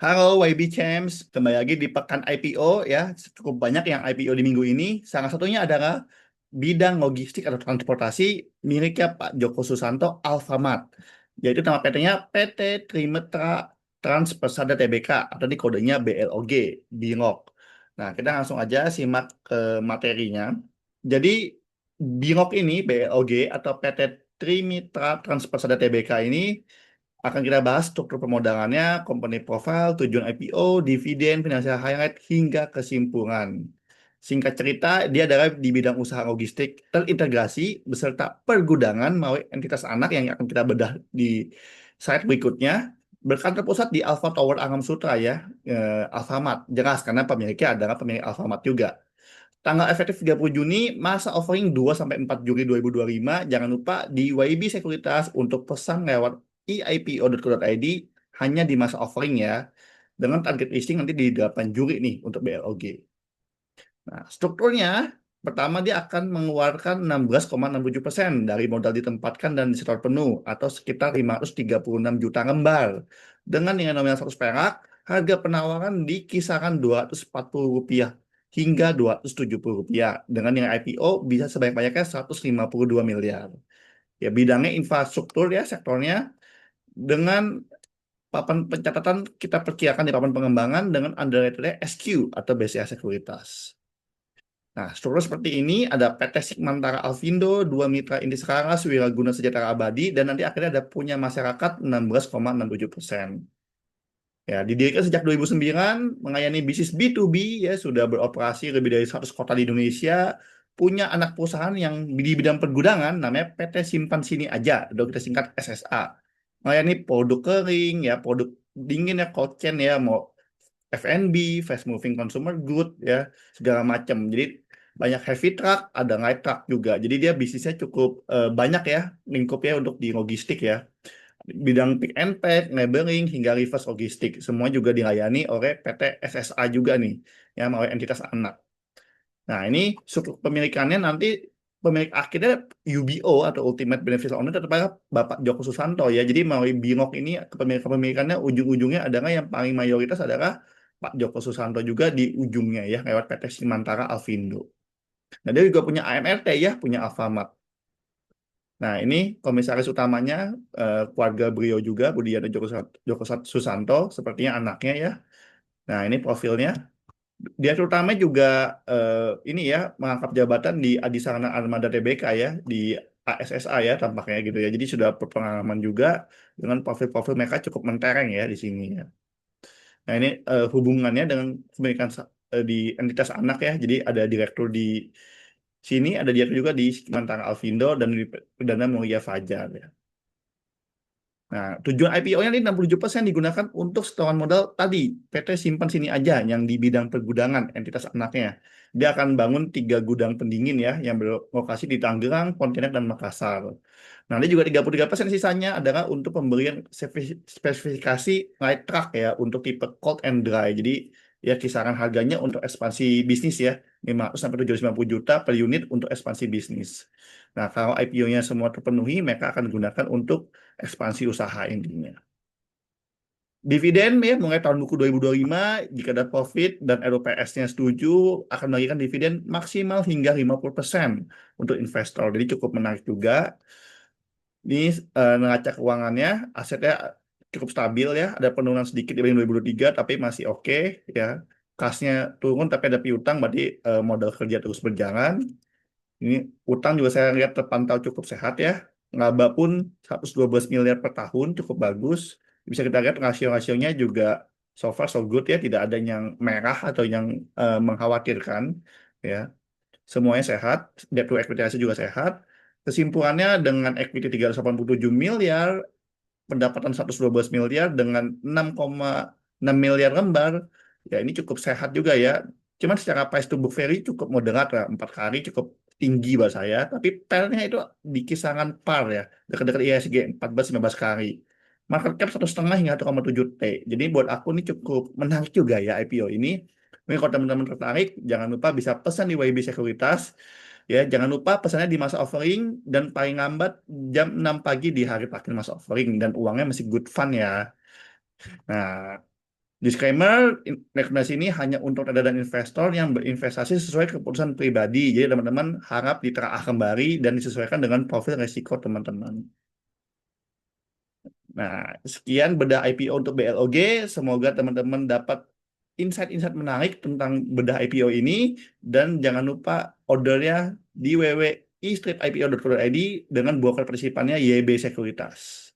Halo YB Champs, kembali lagi di pekan IPO ya. Cukup banyak yang IPO di minggu ini. Salah satunya adalah bidang logistik atau transportasi miliknya Pak Joko Susanto Alfamart. Yaitu nama PT-nya PT Trimetra Trans Persada Tbk atau di kodenya BLOG, BILOG. Nah, kita langsung aja simak ke materinya. Jadi BILOG ini, BLOG atau PT Trimitra Trans Persada Tbk ini akan kita bahas struktur permodalannya, company profile, tujuan IPO, dividen, financial highlight, hingga kesimpulan. Singkat cerita, dia adalah di bidang usaha logistik terintegrasi beserta pergudangan melalui entitas anak yang akan kita bedah di slide berikutnya. Berkantor pusat di Alpha Tower Alam Sutra ya, Alfamart. Jelas karena pemiliknya adalah pemilik Alfamart juga. Tanggal efektif 30 Juni, masa offering 2-4 Juli 2025. Jangan lupa di YB Sekuritas untuk pesan lewat eipo.co.id hanya di masa offering ya. Dengan target listing nanti di 8 Juli nih untuk BLOG. Nah, strukturnya pertama dia akan mengeluarkan 16,67% dari modal ditempatkan dan disetor penuh atau sekitar 536 juta lembar. Dengan nilai nominal 100 perak, harga penawaran di kisaran Rp240 hingga Rp270. Dengan nilai IPO bisa sebanyak-banyaknya 152 miliar. Ya, bidangnya infrastruktur ya sektornya dengan papan pencatatan kita perkirakan di papan pengembangan dengan underrated SQ atau BCA Sekuritas. Nah, struktur seperti ini ada PT Sigmantara Alfindo, dua mitra inti Sekaras, Wiraguna Sejahtera Abadi, dan nanti akhirnya ada punya masyarakat 16,67%. Ya, didirikan sejak 2009, melayani bisnis B2B, ya sudah beroperasi lebih dari 100 kota di Indonesia, punya anak perusahaan yang di bidang pergudangan, namanya PT Simpan Sini Aja, atau kita singkat SSA. Melayani produk kering, ya produk dingin ya, cold chain ya, mau F&B, fast moving consumer good ya, segala macam. Jadi banyak heavy truck, ada light truck juga. Jadi dia bisnisnya cukup banyak ya lingkupnya untuk di logistik ya. Bidang pick and pack, labeling hingga reverse logistik semua juga dilayani oleh PT SSA juga nih, ya melalui entitas anak. Nah, ini struktur pemilikannya nanti pemilik akhirnya UBO atau Ultimate Beneficial Owner tetap Bapak Joko Susanto ya. Jadi melalui BINOK ini kepemilikannya ujung-ujungnya adalah yang paling mayoritas adalah Pak Joko Susanto juga di ujungnya ya lewat PT Simantara Alfindo. Nah, dia juga punya AMRT ya, punya Alfamart. Nah, ini komisaris utamanya keluarga beliau juga Budiana Joko Susanto sepertinya anaknya ya. Nah, ini profilnya. Dia terutama juga ini ya mengangkat jabatan di Adisarana Armada Tbk ya di ASSA ya tampaknya gitu ya. Jadi sudah berpengalaman juga dengan profil-profil mereka cukup mentereng ya di sini ya. Nah ini hubungannya dengan kepemilikan di entitas anak ya. Jadi ada direktur di sini, ada direktur juga di Mantan Alfindo dan di Perdana Mulia Fajar ya. Nah, tujuan IPO-nya ini 67% digunakan untuk setoran modal tadi, PT Simpan Sini Aja yang di bidang pergudangan, entitas anaknya. Dia akan bangun 3 gudang pendingin ya, yang berlokasi di Tangerang, Pontianak, dan Makassar. Nanti juga 33% sisanya adalah untuk pembelian spesifikasi light truck ya, untuk tipe cold and dry. Jadi ya kisaran harganya untuk ekspansi bisnis ya, 500 sampai 750 juta per unit untuk ekspansi bisnis. Nah, kalau IPO-nya semua terpenuhi, mereka akan gunakan untuk ekspansi usaha intinya. Dividen ya mulai tahun buku 2025 jika ada profit dan ROPS-nya setuju akan memberikan dividen maksimal hingga 50% untuk investor. Jadi cukup menarik juga. Ini neraca keuangannya, asetnya cukup stabil ya, ada penurunan sedikit dibanding 2023 tapi masih oke ya. Kasnya turun tapi ada piutang berarti modal kerja terus berjalan. Ini utang juga saya lihat terpantau cukup sehat ya. Laba pun 112 miliar per tahun cukup bagus. Bisa kita lihat rasio-rasionya juga so far so good ya, tidak ada yang merah atau yang mengkhawatirkan ya. Semuanya sehat, debt to equity ratio juga sehat. Kesimpulannya dengan equity 387 miliar, pendapatan 112 miliar dengan 6,6 miliar lembar, ya ini cukup sehat juga ya. Cuman secara price to book value cukup moderat lah, 4 kali cukup tinggi buat saya, tapi PER-nya itu di kisaran par ya, dekat-dekat IHSG 14-15 kali. Market cap 1,5 hingga 1,7 T. Jadi buat aku ini cukup menarik juga ya IPO ini. Mungkin kalau teman-teman tertarik, jangan lupa bisa pesan di YB Sekuritas. Ya, jangan lupa pesannya di masa offering dan paling lambat jam 6 pagi di hari terakhir masa offering dan uangnya masih good fun ya. Nah, Disclaimer, rekomendasi ini hanya untuk trader dan investor yang berinvestasi sesuai keputusan pribadi. Jadi teman-teman harap ditelaah kembali dan disesuaikan dengan profil risiko teman-teman. Nah, sekian bedah IPO untuk BLOG. Semoga teman-teman dapat insight-insight menarik tentang bedah IPO ini. Dan jangan lupa ordernya di www.istripipo.co.id dengan broker partisipannya YB Sekuritas.